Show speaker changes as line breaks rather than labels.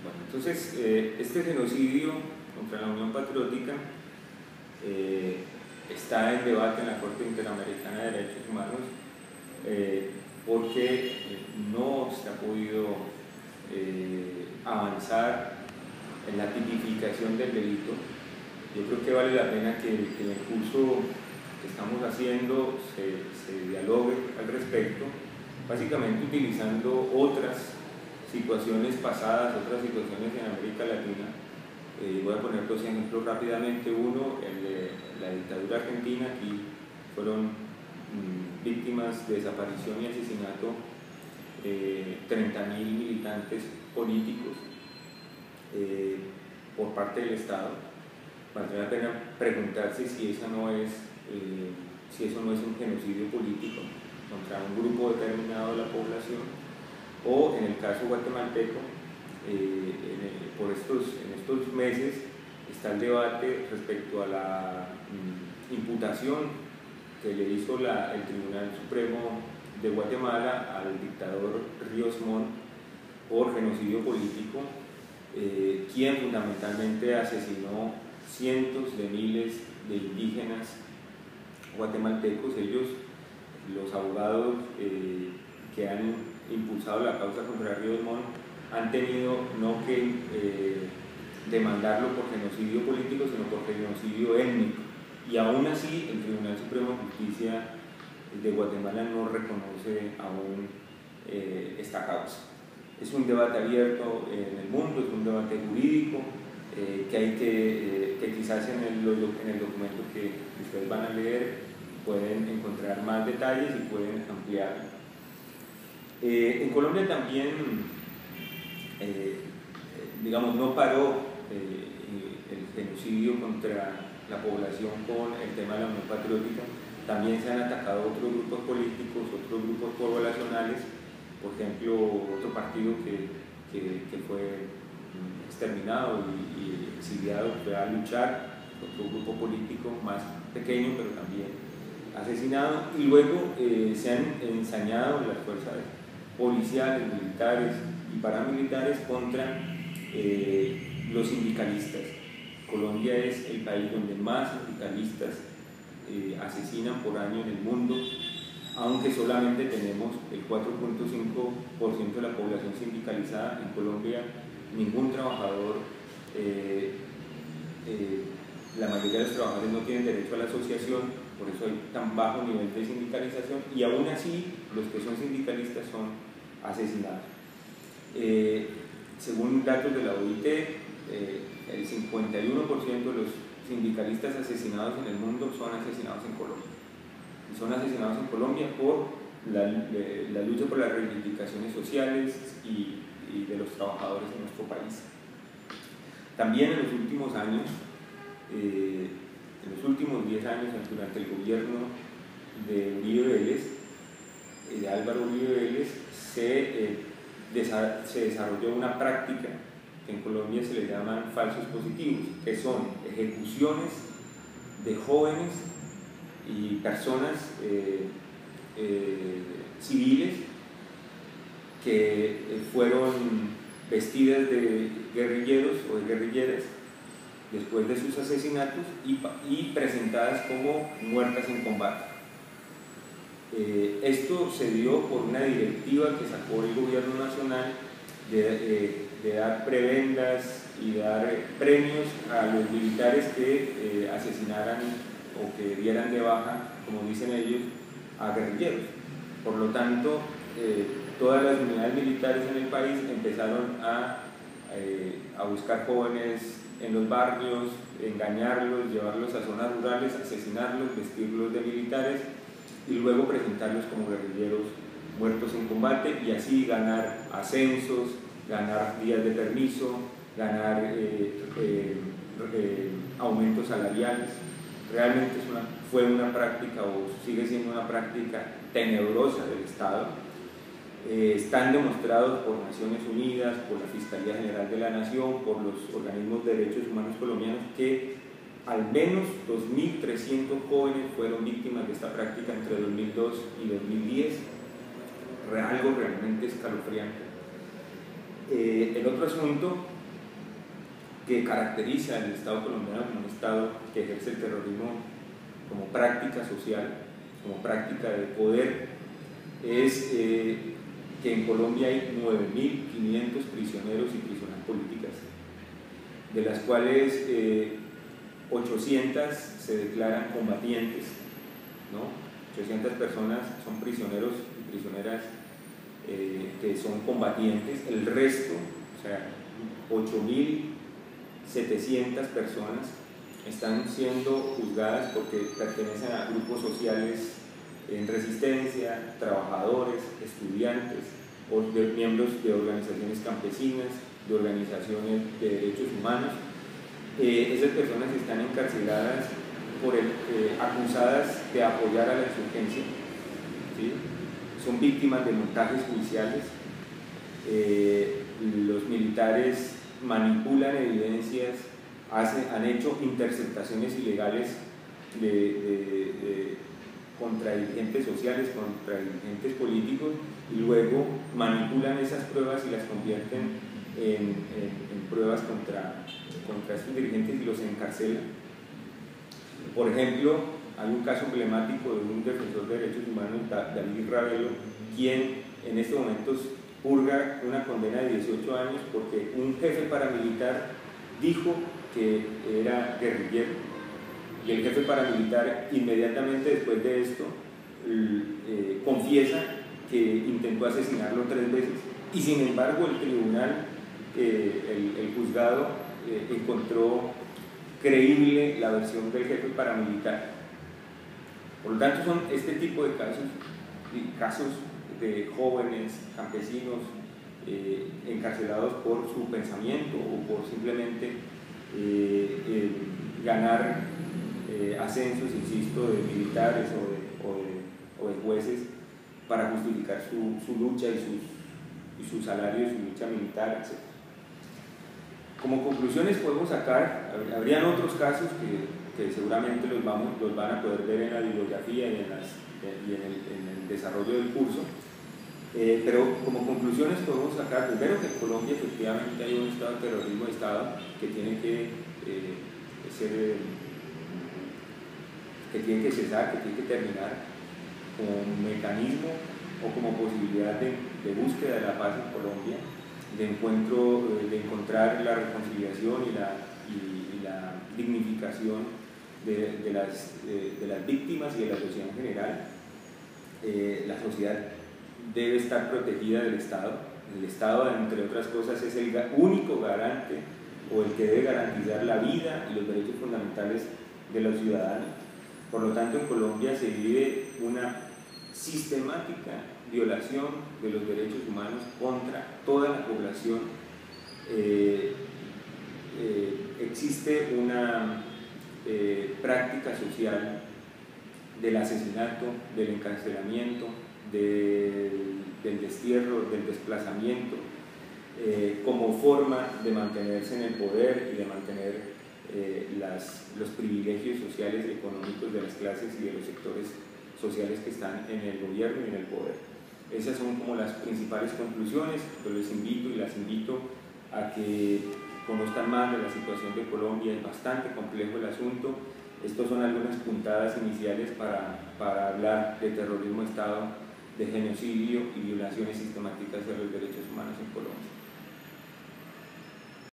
Bueno, entonces, este genocidio contra la Unión Patriótica está en debate en la Corte Interamericana de Derechos Humanos porque no se ha podido avanzar en la tipificación del delito. Yo creo que vale la pena que en el curso que estamos haciendo se dialogue al respecto, básicamente utilizando otras situaciones pasadas, otras situaciones en América Latina. Voy a poner dos ejemplos rápidamente. Uno, el de la dictadura argentina. Aquí fueron víctimas de desaparición y asesinato 30.000 militantes políticos por parte del Estado. Valdría la pena preguntarse si eso no es un genocidio político contra un grupo determinado de la población, o en el caso guatemalteco, en estos meses está el debate respecto a la imputación que le hizo el Tribunal Supremo de Guatemala al dictador Ríos Montt por genocidio político, quien fundamentalmente asesinó cientos de miles de indígenas guatemaltecos. Ellos, los abogados que han impulsado la causa contra Ríos Montt, han tenido no que demandarlo por genocidio político, sino por genocidio étnico, y aún así el Tribunal Supremo de Justicia de Guatemala no reconoce aún esta causa. Es un debate abierto en el mundo, es un debate jurídico que quizás en el documento que ustedes van a leer pueden encontrar más detalles y pueden ampliarlo. En Colombia también, digamos, no paró el genocidio contra la población con el tema de la Unión Patriótica. También se han atacado otros grupos políticos, otros grupos poblacionales. Por ejemplo, otro partido que fue exterminado y exiliado fue a luchar, otro grupo político más pequeño pero también asesinado. Y luego se han ensañado las fuerzas policiales, militares y paramilitares contra los sindicalistas. Colombia es el país donde más sindicalistas asesinan por año en el mundo, aunque solamente tenemos el 4.5% de la población sindicalizada. En Colombia ningún trabajador, la mayoría de los trabajadores no tienen derecho a la asociación, por eso hay tan bajo nivel de sindicalización, y aún así los que son sindicalistas son asesinados. Según datos de la OIT, el 51% de los sindicalistas asesinados en el mundo son asesinados en Colombia. Y son asesinados en Colombia por la lucha por las reivindicaciones sociales y de los trabajadores en nuestro país. También en los últimos años, en los últimos 10 años, durante el gobierno de Uribe Vélez, de Álvaro Uribe Vélez, se desarrolló una práctica que en Colombia se le llaman falsos positivos, que son ejecuciones de jóvenes y personas civiles que fueron vestidas de guerrilleros o de guerrilleras después de sus asesinatos y presentadas como muertas en combate. Esto se dio por una directiva que sacó el gobierno nacional de dar prebendas y dar premios a los militares que asesinaran o que dieran de baja, como dicen ellos, a guerrilleros. Por lo tanto, todas las unidades militares en el país empezaron a buscar jóvenes en los barrios, engañarlos, llevarlos a zonas rurales, asesinarlos, vestirlos de militares y luego presentarlos como guerrilleros muertos en combate, y así ganar ascensos, ganar días de permiso, ganar aumentos salariales. Realmente fue una práctica, o sigue siendo una práctica tenebrosa del Estado. Están demostrados por Naciones Unidas, por la Fiscalía General de la Nación, por los organismos de derechos humanos colombianos, que al menos 2.300 jóvenes fueron víctimas de esta práctica entre 2002 y 2010, algo realmente escalofriante. El otro asunto que caracteriza al Estado colombiano como un Estado que ejerce el terrorismo como práctica social, como práctica de poder, es que en Colombia hay 9.500 prisioneros y prisioneras políticas, de las cuales 800 se declaran combatientes, ¿no? 800 personas son prisioneros y prisioneras que son combatientes. El resto, o sea, 8.700 personas están siendo juzgadas porque pertenecen a grupos sociales en resistencia, trabajadores, estudiantes, o de miembros de organizaciones campesinas, de organizaciones de derechos humanos. Esas personas están encarceladas acusadas de apoyar a la insurgencia, ¿sí? Son víctimas de montajes judiciales. Los militares manipulan evidencias, han hecho interceptaciones ilegales contra dirigentes sociales, contra dirigentes políticos, y luego manipulan esas pruebas y las convierten en pruebas contra estos dirigentes y los encarcelan. Por ejemplo, hay un caso emblemático de un defensor de derechos humanos, David Ravelo, quien en estos momentos purga una condena de 18 años porque un jefe paramilitar dijo que era guerrillero, y el jefe paramilitar inmediatamente después de esto confiesa que intentó asesinarlo 3 veces, y sin embargo el tribunal, el juzgado encontró creíble la versión del jefe paramilitar. Por lo tanto, son este tipo de casos de jóvenes campesinos encarcelados por su pensamiento o por simplemente ganar ascensos, insisto, de militares o de jueces para justificar su lucha y su salario, su lucha militar, etc. Como conclusiones podemos sacar, habrían otros casos que seguramente los van a poder ver en la bibliografía y en el desarrollo del curso, pero como conclusiones podemos sacar primero que en Colombia efectivamente hay un estado de terrorismo de Estado que tiene que cesar, que tiene que terminar como mecanismo o como posibilidad de búsqueda de la paz en Colombia, de encontrar la reconciliación y la dignificación de las víctimas y de la sociedad en general. La sociedad debe estar protegida del Estado. El Estado, entre otras cosas, es el único garante o el que debe garantizar la vida y los derechos fundamentales de los ciudadanos. Por lo tanto, en Colombia se vive una sistemática violación de los derechos humanos contra toda la población. Existe una práctica social del asesinato, del encarcelamiento, del destierro, del desplazamiento, como forma de mantenerse en el poder y de mantener los privilegios sociales y económicos de las clases y de los sectores sociales que están en el gobierno y en el poder. Esas son como las principales conclusiones. Yo les invito y las invito a que conozcan más de la situación de Colombia. Es bastante complejo el asunto. Estas son algunas puntadas iniciales para hablar de terrorismo de Estado, de genocidio y violaciones sistemáticas de los derechos humanos en Colombia.